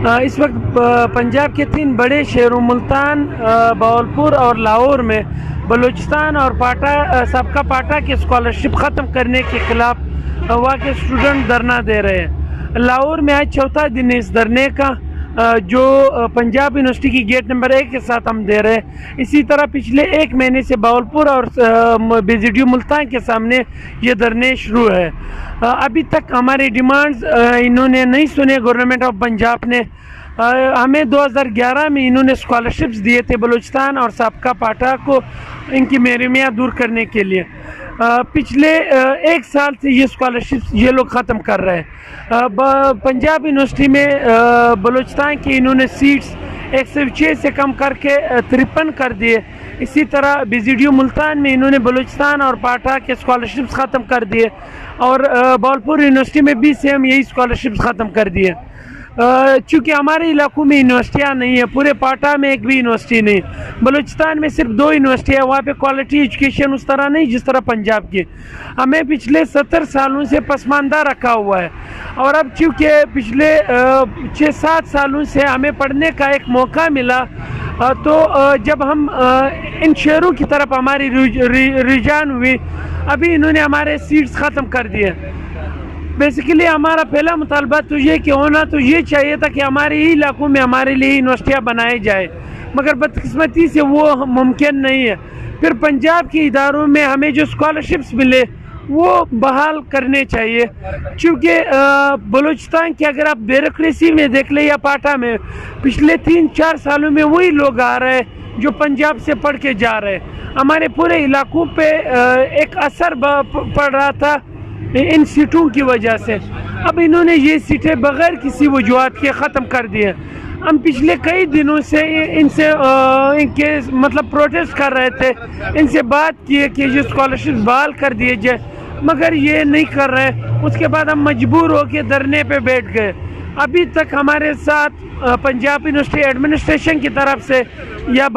اس وقت پنجاب کے 3 بڑے شہروں ملتان، بہاولپور اور لاہور میں بلوچستان اور سابقہ پاٹا کے اسکالرشپ ختم کرنے کے خلاف وہاں کے اسٹوڈنٹ دھرنا دے رہے ہیں۔ لاہور میں آج چوتھا دن ہے اس دھرنے کا، جو پنجاب یونیورسٹی کی گیٹ نمبر 1 کے ساتھ ہم دے رہے ہیں۔ اسی طرح پچھلے 1 مہینے سے بہاولپور اور BZDU ملتان کے سامنے یہ دھرنے شروع ہے۔ ابھی تک ہماری ڈیمانڈز انہوں نے نہیں سنے۔ گورنمنٹ آف پنجاب نے ہمیں 2011 میں انہوں نے اسکالرشپس دیے تھے بلوچستان اور سابقہ پاٹا کو ان کی محرومیاں دور کرنے کے لیے۔ پچھلے 1 سال سے یہ اسکالرشپس یہ لوگ ختم کر رہے ہیں۔ پنجاب یونیورسٹی میں بلوچستان کی انہوں نے سیٹس 106 سے کم کر کے 53 کر دیے۔ اسی طرح BZDU ملتان میں انہوں نے بلوچستان اور پاٹا کے اسکالرشپس ختم کر دیے، اور بہاولپور یونیورسٹی میں بھی سیم یہی اسکالرشپس ختم کر دیے۔ چونکہ ہمارے علاقوں میں یونیورسٹیاں نہیں ہیں، پورے پاٹا میں ایک بھی یونیورسٹی نہیں، بلوچستان میں صرف 2 یونیورسٹی ہے، وہاں پہ کوالٹی ایجوکیشن اس طرح نہیں جس طرح پنجاب کی۔ ہمیں پچھلے 70 سالوں سے پسماندہ رکھا ہوا ہے، اور اب چونکہ پچھلے 6-7 سالوں سے ہمیں پڑھنے کا ایک موقع ملا، تو جب ہم ان شہروں کی طرف ہماری رجحان ہوئی، ابھی انہوں نے ہمارے سیٹس ختم کر دیے۔ بیسیکلی ہمارا پہلا مطالبہ تو یہ کہ ہونا تو یہ چاہیے تھا کہ ہمارے ہی علاقوں میں ہمارے لیے یونیورسٹیاں بنائی جائے، مگر بدقسمتی سے وہ ممکن نہیں ہے۔ پھر پنجاب کے اداروں میں ہمیں جو اسکالرشپس ملے وہ بحال کرنے چاہیے، چونکہ بلوچستان کی اگر آپ بیوروکریسی میں دیکھ لیں یا پاٹا میں، پچھلے 3-4 سالوں میں وہی لوگ آ رہے ہیں جو پنجاب سے پڑھ کے جا رہے ہیں۔ ہمارے پورے علاقوں پہ ایک اثر پڑ رہا تھا ان سیٹوں کی وجہ سے۔ اب انہوں نے یہ سیٹیں بغیر کسی وجوہات کے ختم کر دی ہیں۔ ہم پچھلے کئی دنوں سے ان کے مطلب پروٹیسٹ کر رہے تھے، ان سے بات کیے کہ یہ اسکالرشپ بحال کر دیے جائے، مگر یہ نہیں کر رہے۔ اس کے بعد ہم مجبور ہو کے دھرنے پہ بیٹھ گئے۔ ابھی تک ہمارے ساتھ پنجاب یونیورسٹی ایڈمنسٹریشن کی طرف سے یا